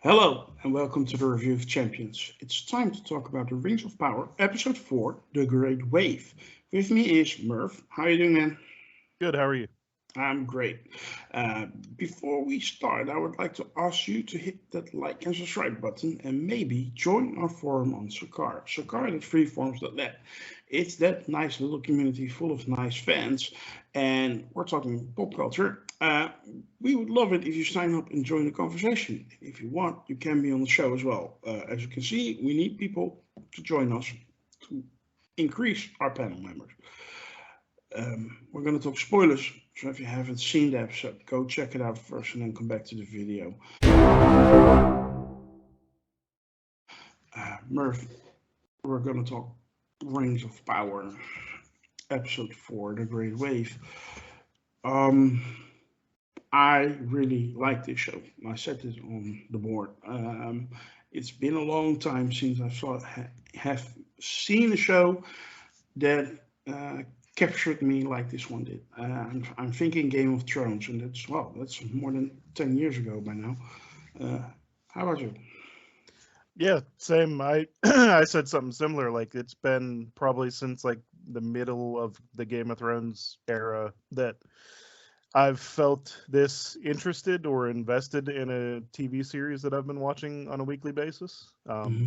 Hello and welcome to the Review of Champions. It's time to talk about the Rings of Power, Episode 4, The Great Wave. With me is Murph. How are you doing, man? Good. How are you? I'm great. Uh, Before we start, I would like to ask you to hit that like and subscribe button and maybe join our forum on Sakar. Sakar is freeforums.net. It's that nice little community full of nice fans, and we're talking pop culture. We would love it if you sign up and join the conversation. If you want, you can be on the show as well. As you can see, we need people to join us to increase our panel members. We're going to talk spoilers, so if you haven't seen the episode, go check it out first and then come back to the video. Murph, we're going to talk Rings of Power, episode 4, The Great Wave. Um, I really like this show. I said this on the board. It's been a long time since have seen a show that uh, captured me like this one did. I'm thinking Game of Thrones, and that's more than 10 years ago by now. Uh, how about you? Yeah, same. I I said something similar. Like it's been probably since like the middle of the Game of Thrones era that I've felt this interested or invested in a TV series that I've been watching on a weekly basis. Hmm.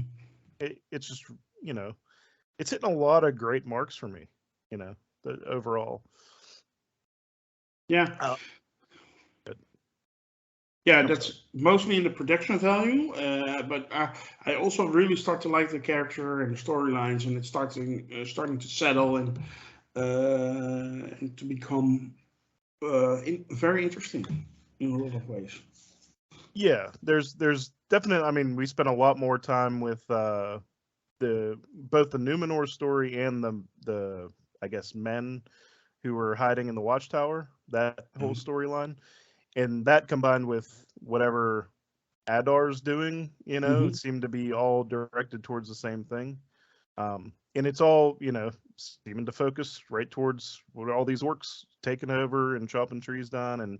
It's just you know it's hitting a lot of great marks for me. You know, overall. Yeah, Uh, yeah, I'm sorry. that's mostly in the production value, but I also really start to like the character and the storylines, and it's starting to settle and to become very interesting in a lot of ways. Yeah, there's definite. I mean, we spent a lot more time with the both the Numenor story and the I guess men who were hiding in the watchtower, that whole Mhm. storyline, and that combined with whatever Adar's doing, it Mhm. seemed to be all directed towards the same thing. And it's all, seeming to focus right towards what all these orcs taking over and chopping trees down and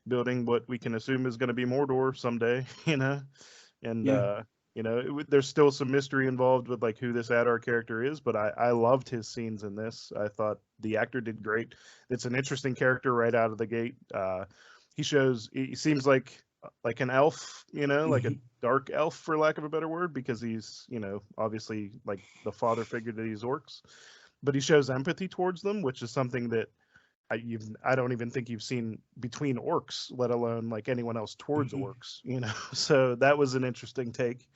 building what we can assume is going to be Mordor someday, and Yeah. there's still some mystery involved with like who this Adar character is, but I loved his scenes in this. I thought the actor did great. It's an interesting character right out of the gate. He seems like an elf, like a Mhm. dark elf for lack of a better word, because he's obviously like the father figure to these orcs, but he shows empathy towards them, which is something that I don't even think you've seen between orcs, let alone like anyone else towards Mhm. orcs. So that was an interesting take.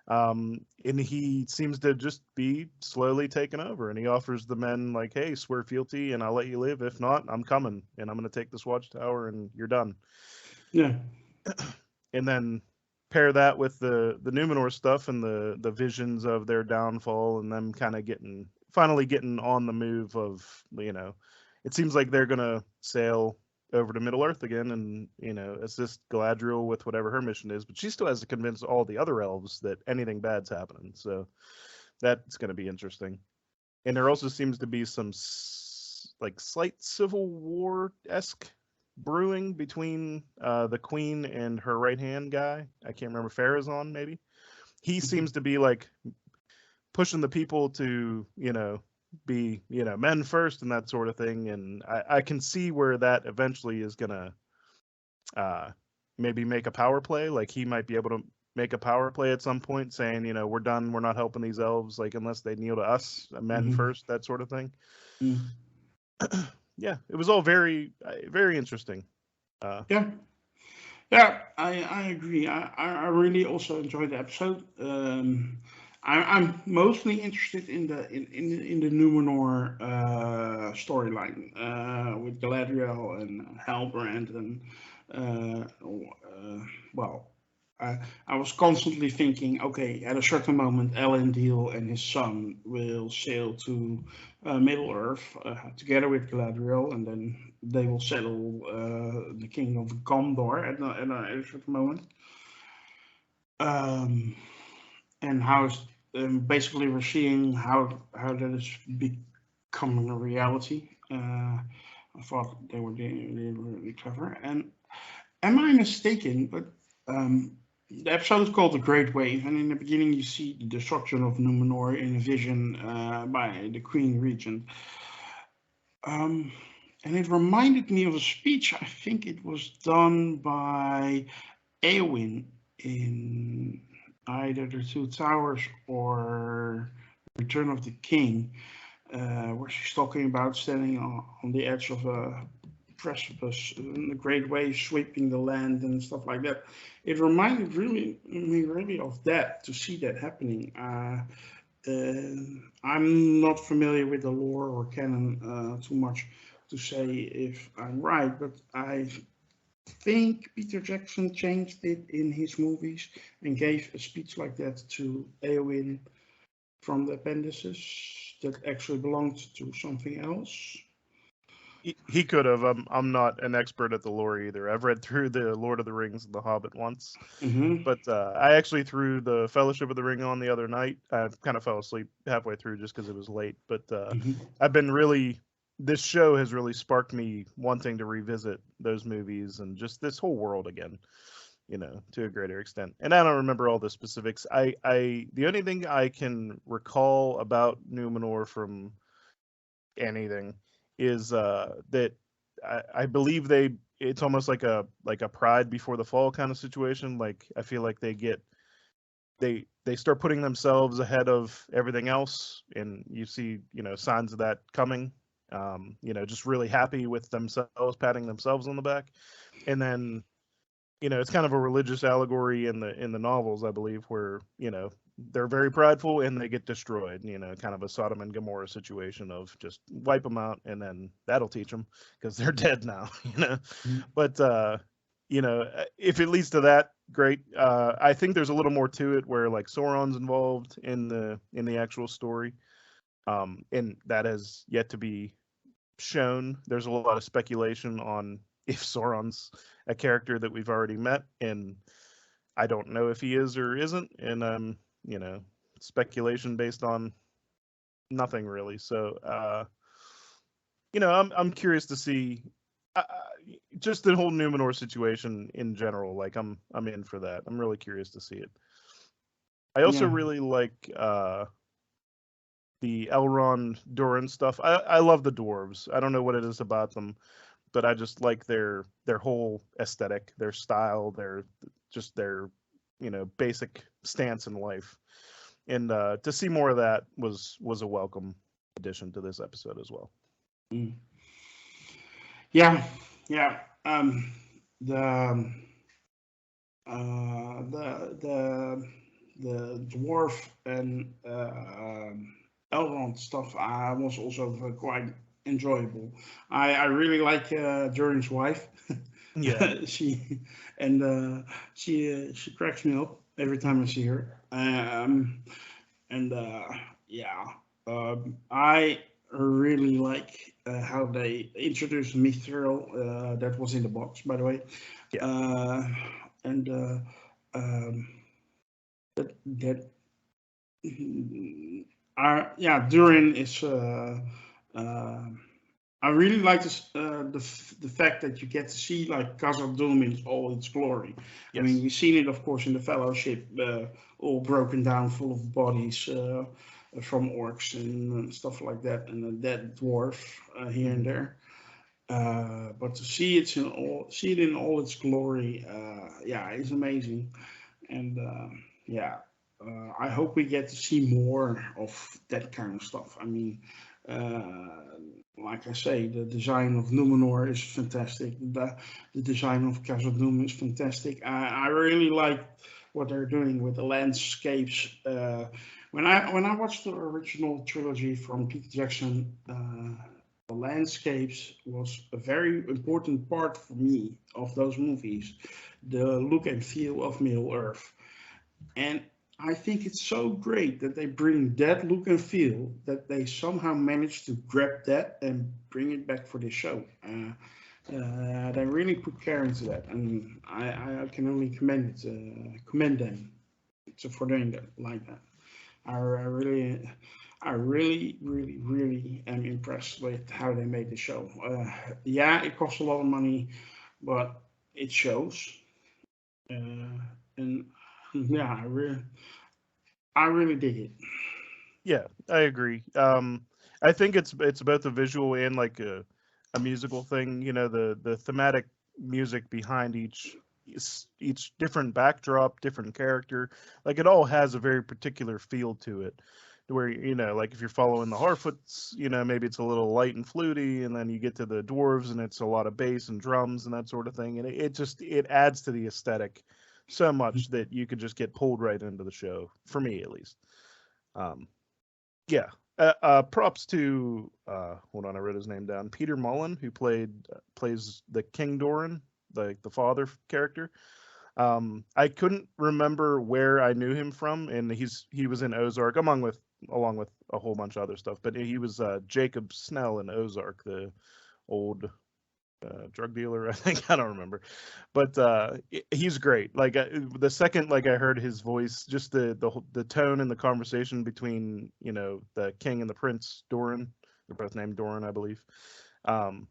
And he seems to just be slowly taken over, and he offers the men like, "Hey, swear fealty, and I'll let you live. If not, I'm coming, and I'm going to take this watchtower, and you're done." Yeah. And then pair that with the Numenor stuff and the visions of their downfall and them kind of finally getting on the move of it seems like they're gonna sail over to Middle Earth again and assist Galadriel with whatever her mission is, but she still has to convince all the other elves that anything bad's happening. So that's gonna be interesting. And there also seems to be some like slight civil war esque brewing between the queen and her right hand guy. I can't remember, Farazan maybe. He Mhm. seems to be like pushing the people to be men first and that sort of thing. And I can see where that eventually is gonna uh, maybe make a power play. Like he might be able to make a power play at some point, saying we're done, we're not helping these elves, like unless they kneel to us, men Mhm. first, that sort of thing. Mm. Yeah, it was all very very interesting. Yeah. Yeah, I agree. I really also enjoyed the episode. I'm mostly interested in the Numenor storyline with Galadriel and Halbrand and well, I, I was constantly thinking, okay, at a certain moment, Elendil and his son will sail to Middle Earth together with Galadriel, and then they will settle the kingdom of Gondor at a certain moment. Um, and basically we're seeing how that is becoming a reality. I thought they were really clever. And am I mistaken? But um, The episode is called The Great Wave, and in the beginning you see the destruction of Numenor in a vision by the Queen Regent. Um, and it reminded me of a speech, I think it was done by Eowyn in either The Two Towers or Return of the King, where she's talking about standing on the edge of a precipice and the great waves sweeping the land and stuff like that. It reminded me really of that, to see that happening. I'm not familiar with the lore or canon too much to say if I'm right, but I think Peter Jackson changed it in his movies and gave a speech like that to Eowyn from the appendices that actually belonged to something else. He could have. I'm not an expert at the lore either. I've read through the Lord of the Rings and the Hobbit once, but I actually threw the Fellowship of the Ring on the other night. I kind of fell asleep halfway through just because it was late. But I've been really. This show has really sparked me wanting to revisit those movies and just this whole world again. To a greater extent. And I don't remember all the specifics. The only thing I can recall about Numenor from anything is that I believe it's almost like a pride before the fall kind of situation. Like I feel like they start putting themselves ahead of everything else, and you see signs of that coming. Just really happy with themselves, patting themselves on the back, and then it's kind of a religious allegory in the novels, I believe, where they're very prideful and they get destroyed. Kind of a Sodom and Gomorrah situation of just wipe them out and then that'll teach them because they're dead now. But if it leads to that, great. I think there's a little more to it where like Sauron's involved in the actual story, and that has yet to be shown. There's a lot of speculation on if Sauron's a character that we've already met, and I don't know if he is or isn't, and speculation based on nothing really. So I'm curious to see just the whole Numenor situation in general. Like I'm in for that. I'm really curious to see it. I also really like the Elrond Durin stuff. I love the dwarves. I don't know what it is about them, but I just like their whole aesthetic, their style, their basic stance in life. And to see more of that was a welcome addition to this episode as well. Yeah. The dwarf and Elrond stuff was also quite enjoyable. I really like Durin's wife. Yeah. she cracks me up every time I see her. I really like how they introduced Mithril. That was in the box, by the way. Yeah. Durin is. I really like this, the fact that you get to see like Khazad-dûm in all its glory. Yes. I mean, we've seen it, of course, in the Fellowship, all broken down, full of bodies from orcs and stuff like that, and a dead dwarf here and there. But to see it in all its glory, it's amazing. And I hope we get to see more of that kind of stuff. I mean, like I say, the design of Numenor is fantastic. The design of Khazad-dûm is fantastic. I really like what they're doing with the landscapes. When I watched the original trilogy from Peter Jackson, the landscapes was a very important part for me of those movies. The look and feel of Middle Earth. And I think it's so great that they bring that look and feel, that they somehow managed to grab that and bring it back for this show. They really put care into that, and I can only commend them for doing that like that. I really am impressed with how they made the show. It costs a lot of money, but it shows. And Yeah, I really dig it. Yeah, I agree. I think it's both a visual and like a musical thing. You know, the thematic music behind each different backdrop, different character, like it all has a very particular feel to it. Where like if you're following the Harfoots, maybe it's a little light and fluty, and then you get to the dwarves, and it's a lot of bass and drums and that sort of thing, and it adds to the aesthetic so much that you could just get pulled right into the show. For me, at least. Um, yeah. Props to hold on, I wrote his name down. Peter Mullen, who plays the King Doran, the father character. I couldn't remember where I knew him from, and he was in Ozark, along with a whole bunch of other stuff. But he was Jacob Snell in Ozark, the old drug dealer. I think I don't remember, but he's great. Like the second like I heard his voice, just the tone and the conversation between the king and the prince Doran. They're both named Doran, I believe. Um,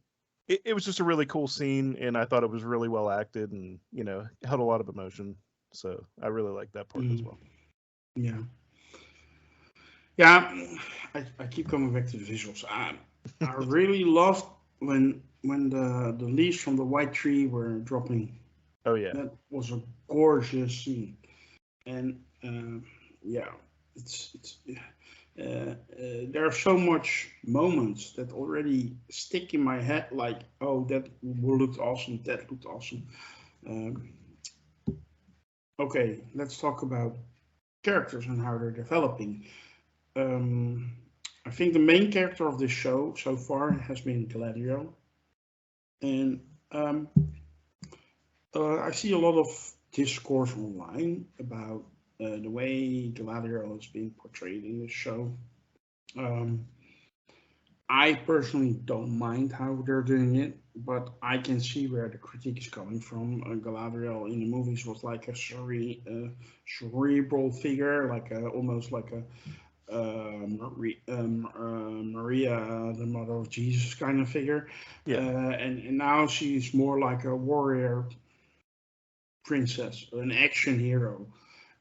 it was just a really cool scene, and I thought it was really well acted, and held a lot of emotion. So I really like that part as Mm, well. yeah, yeah. I keep coming back to the visuals. I really loved when the leaves from the white tree were dropping. Oh yeah, That was a gorgeous scene, and yeah, it's there are so much moments that already stick in my head. Like, oh, that looked awesome. That looked awesome. Um, okay, let's talk about characters and how they're developing. Um, I think the main character of this show so far has been Galadriel, and um, I see a lot of discourse online about the way Galadriel is being portrayed in this show. Um, I personally don't mind how they're doing it, but I can see where the critique is coming from. Galadriel in the movies was like a cerebral figure, like almost like a Maria, the mother of Jesus kind of figure, yeah, and now she's more like a warrior princess, an action hero.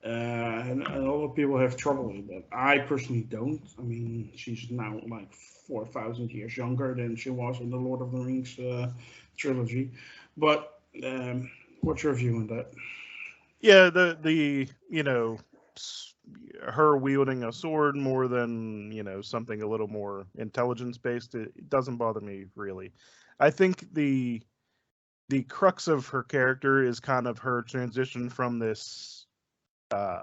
And a lot of people have trouble with that. I personally don't. I mean, she's now like 4,000 years younger than she was in the Lord of the Rings trilogy. But what's your view on that? yeah. The s- her wielding a sword more than something a little more intelligence based. It doesn't bother me really. I think the crux of her character is kind of her transition from this uh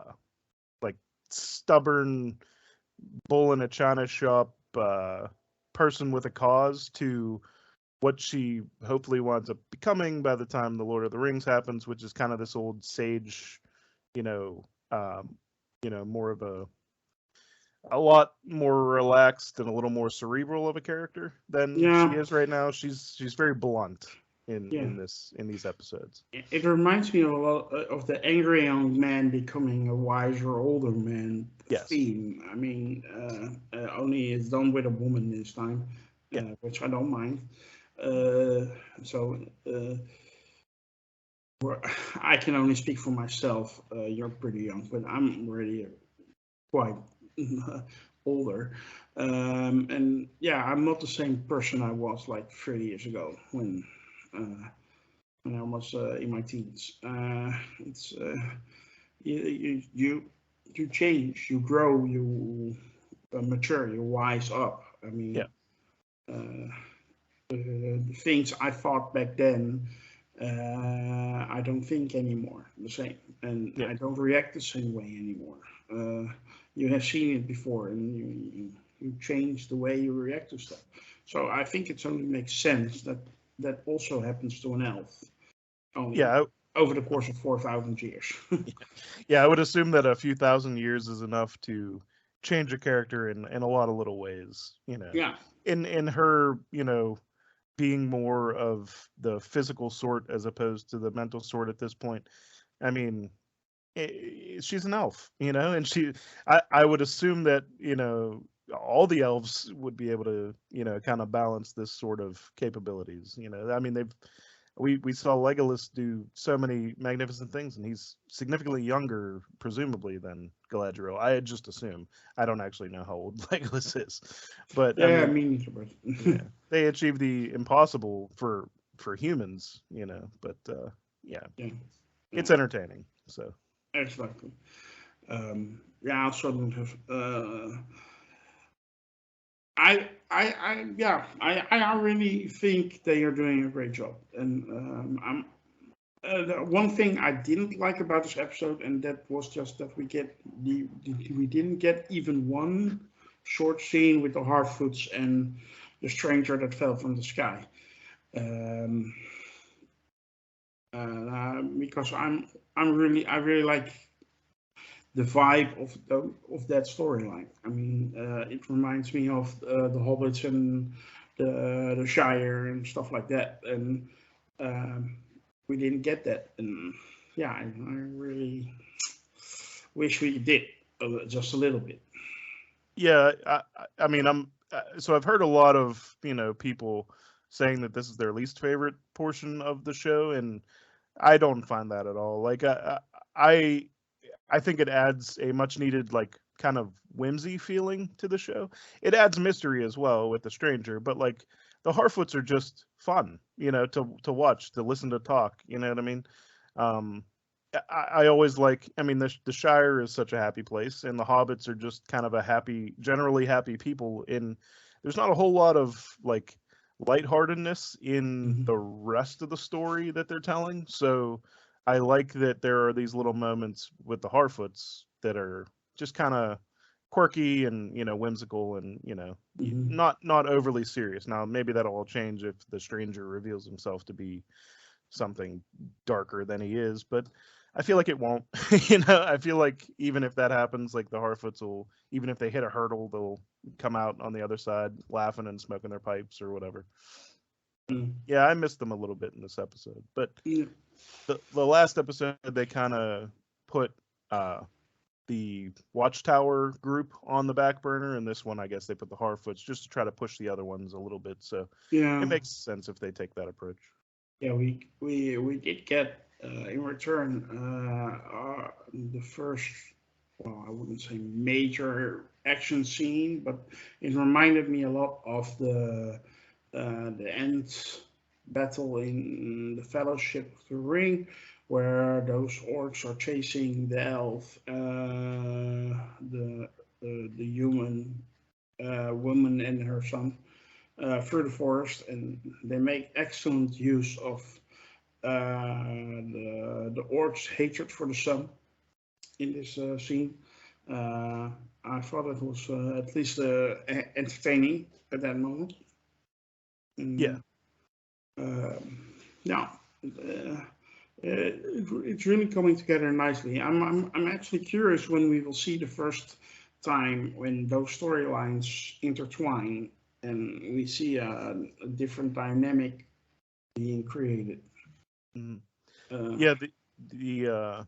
like stubborn bull in a china shop person with a cause to what she hopefully winds up becoming by the time the Lord of the Rings happens, which is kind of this old sage, you know, um, more of a lot more relaxed and a little more cerebral of a character than she Yeah, is right now. She's very blunt in yeah. in these episodes. It reminds me a lot of the angry young man becoming a wiser older man Yes. theme. I mean, only it's done with a woman this time, Yeah. which I don't mind. Uh, so I can only speak for myself. You're pretty young, but I'm already quite older. And yeah, I'm not the same person I was like 30 years ago uh, when I was in my teens. It's you change, you grow, you mature, you wise up. I Yeah. mean, uh, the things I thought back then, I don't think anymore the same, and Yeah. I don't react the same way anymore. You have seen it before, and you change the way you react to stuff. So I think it only makes sense that that also happens to an elf, only Yeah. over the course of 4,000 years. Yeah, I would assume that a few thousand years is enough to change a character in a lot of little ways. Yeah, In her, being more of the physical sort as opposed to the mental sort at this point. I mean, she's an elf, and I would assume that all the elves would be able to kind of balance this sort of capabilities. I mean, we saw Legolas do so many magnificent things, and he's significantly younger, presumably, than Galadriel. I just assume. I don't actually know how old Legolas is, but I Yeah, mean, me neither. But yeah, they achieved the impossible for humans, But yeah, yeah, it's yeah, entertaining. So exactly. Yeah, I also don't have. I really think they are doing a great job, and I'm. The one thing I didn't like about this episode, and that was just that we didn't get even one short scene with the Harfoots and the stranger that fell from the sky. Um, because I really like the vibe of that storyline. I mean, it reminds me of the Hobbits and the Shire and stuff like that, and um, we didn't get that. And yeah, I really wish we did just a little bit. yeah, I mean, so I've heard a lot of people saying that this is their least favorite portion of the show, and I don't find that at all. Like I I think it adds a much needed like kind of whimsy feeling to the show. It adds mystery as well with the stranger, but like the Harfoots are just fun, to watch, to listen to talk. You know what I mean? Um, I always like. I mean, the Shire is such a happy place, and the Hobbits are just kind of a happy, generally happy people. In there's not a whole lot of like lightheartedness in Mhm. the rest of the story that they're telling. So I like that there are these little moments with the Harfoots that are just kind of quirky and whimsical and Mhm. not overly serious. Now maybe that'll all change if the stranger reveals himself to be something darker than he is, but I feel like it won't. I feel like even if that happens, like the Harfoots will, even if they hit a hurdle, they'll come out on the other side laughing and smoking their pipes or whatever. Mhm. Yeah, I missed them a little bit in this episode, but Yeah. the last episode they kind of put uh the Watchtower group on the back burner, and this one I guess they put the Harfoots just to try to push the other ones a little bit. So it Yeah. makes sense if they take that approach. Yeah, we did get in return the first, well, I wouldn't say major action scene, but it reminded me a lot of the end battle in the Fellowship of the Ring, where those orcs are chasing the elf, the human woman and her son through the forest, and they make excellent use of the orcs' hatred for the sun in this scene. Uh, I thought it was at least entertaining at that moment. Yeah. Mm, yeah, it's really coming together nicely. I'm actually curious when we will see the first time when those storylines intertwine and we see a different dynamic being created. Mhm. Uh, Yeah,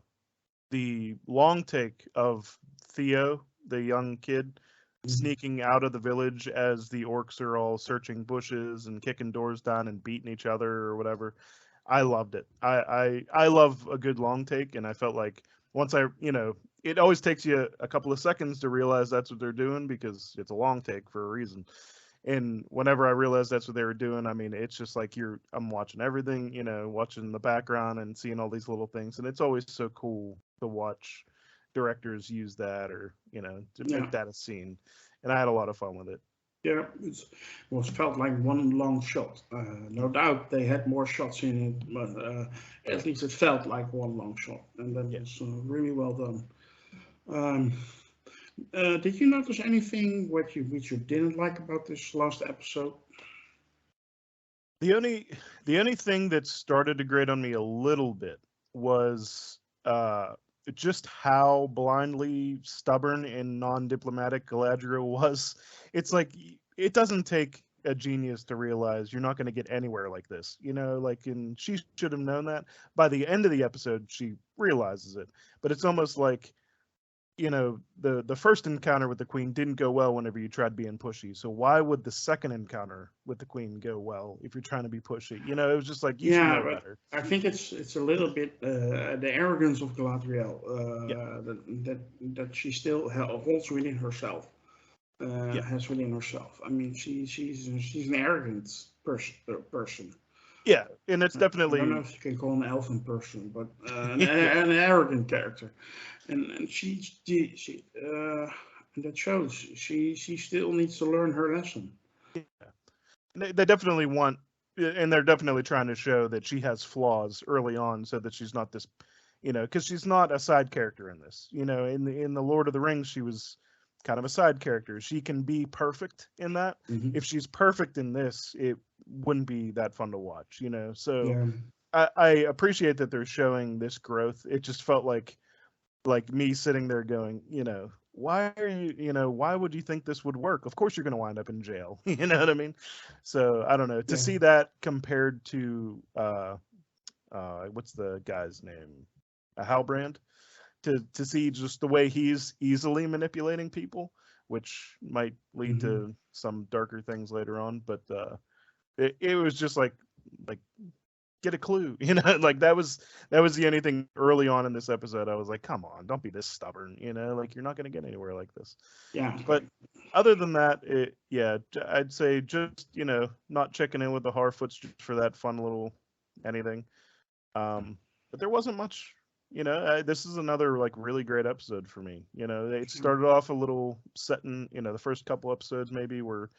the long take of Theo, the young kid, sneaking out of the village as the orcs are all searching bushes and kicking doors down and beating each other or whatever. I loved it. I love a good long take, and I felt like once it always takes you a couple of seconds to realize that's what they're doing because it's a long take for a reason. And whenever I realized that's what they were doing, I mean, it's just like I'm watching everything, watching the background and seeing all these little things, and it's always so cool to watch directors use that or to yeah, make that a scene. And I had a lot of fun with it. yeah, it was felt like one long shot. No doubt they had more shots in it, but at least it felt like one long shot, and that Yeah. was really well done. Um, did you notice anything which you didn't like about this last episode? The only the only thing that started to grate on me a little bit was just how blindly stubborn and non-diplomatic Galadriel was. It's like it doesn't take a genius to realize you're not going to get anywhere like this. Like and she should have known that. By the end of the episode she realizes it. But it's almost like the first encounter with the queen didn't go well whenever you tried being pushy. So why would the second encounter with the queen go well if you're trying to be pushy? It was just like, you should Yeah, know but better. I think it's a little bit the arrogance of Galadriel Yeah. that she still holds within herself. Yeah. Has within herself. I mean, she's an arrogant person. Yeah, and it's I don't know definitely if you can call an elfin person, but an arrogant character, and and that shows she still needs to learn her lesson. they definitely want, and they're definitely trying to show that she has flaws early on, so that she's not this, because she's not a side character in this. In the Lord of the Rings, she was kind of a side character. She can be perfect in that. Mhm. If she's perfect in this, it wouldn't be that fun to watch. So Yeah. I appreciate that they're showing this growth. It just felt like me sitting there going, why are you, why would you think this would work? Of course you're going to wind up in jail. You know what I mean? So I don't know. To Yeah. see that compared to what's the guy's name? Halbrand. To see just the way he's easily manipulating people, which might lead to some darker things later on. But it was just like get a clue, like that was the only thing early on in this episode. I was like, come on, don't be this stubborn, like you're not going to get anywhere like this. Yeah. But other than that, I'd say just not checking in with the Harfoots just for that fun little anything. But there wasn't much. This is another like really great episode for me. It started off a little setting. The first couple episodes maybe were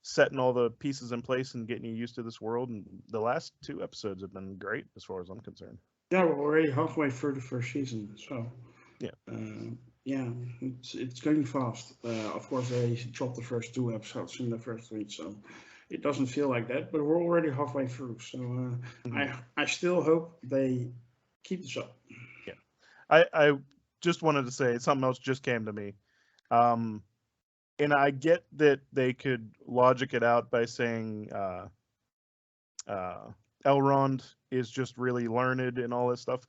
setting all the pieces in place and getting you used to this world, and the last 2 episodes have been great as far as I'm concerned. Yeah, we're already halfway through the first season, so yeah, it's going fast. Of course, they dropped the first 2 episodes in the first week, so it doesn't feel like that. But we're already halfway through, so I still hope they keep this up. Yeah, I just wanted to say something else just came to me. And I get that they could logic it out by saying Elrond is just really learned and all this stuff,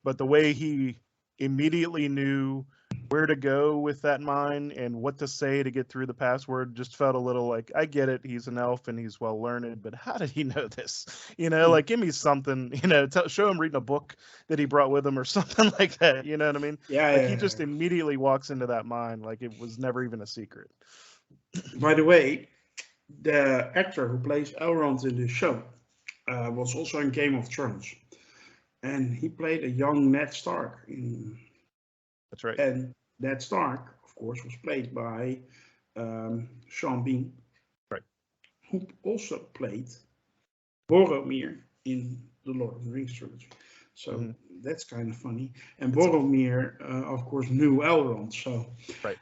but the way he immediately knew where to go with that mine and what to say to get through the password just felt a little like, I get it, he's an elf and he's well learned, but how did he know this? Like, give me something, show him reading a book that he brought with him or something like that. You know what I mean? Yeah. He just immediately walks into that mine like it was never even a secret. By the way, the actor who plays Elrond in the show was also in Game of Thrones, and he played a young Ned Stark in. That's right. And Ned Stark, of course, was played by Sean Bean, right, who also played Boromir in the Lord of the Rings trilogy. So that's kind of funny. And Boromir, of course, knew Elrond. So right.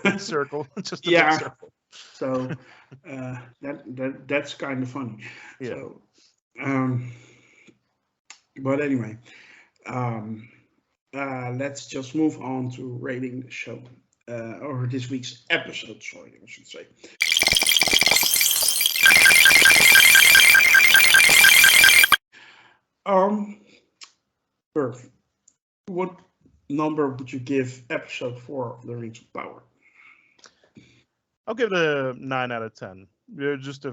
Big circle, just a big circle. So that's kind of funny. Yeah. So, but anyway, let's just move on to rating the show, or this week's episode. Sorry, I should say. Perth, what number would you give episode 4 of The Rings of Power? I'll give it a 9 out of 10. Just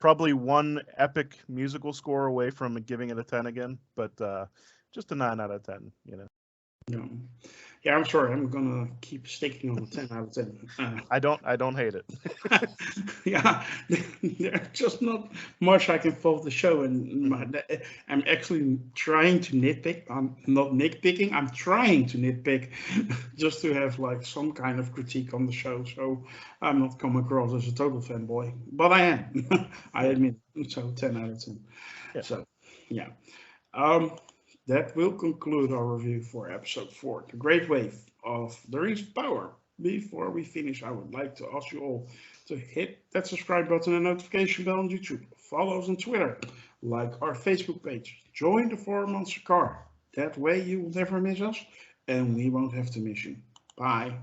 probably one epic musical score away from giving it a 10 again, but just a 9 out of 10. Yeah, I'm sorry. I'm gonna keep sticking on 10 out of 10. I don't hate it. Yeah, there's just not much I can fault the show, and I'm actually trying to nitpick. I'm not nitpicking. I'm trying to nitpick, just to have like some kind of critique on the show. So I'm not come across as a total fanboy, but I am. I admit. So 10 out of 10. Yeah. So yeah. That will conclude our review for episode 4, The Great Wave of The Rings of Power. Before we finish, I would like to ask you all to hit that subscribe button and notification bell on YouTube. Follow us on Twitter. Like our Facebook page. Join the forum on Sakar. That way you will never miss us, and we won't have to miss you. Bye.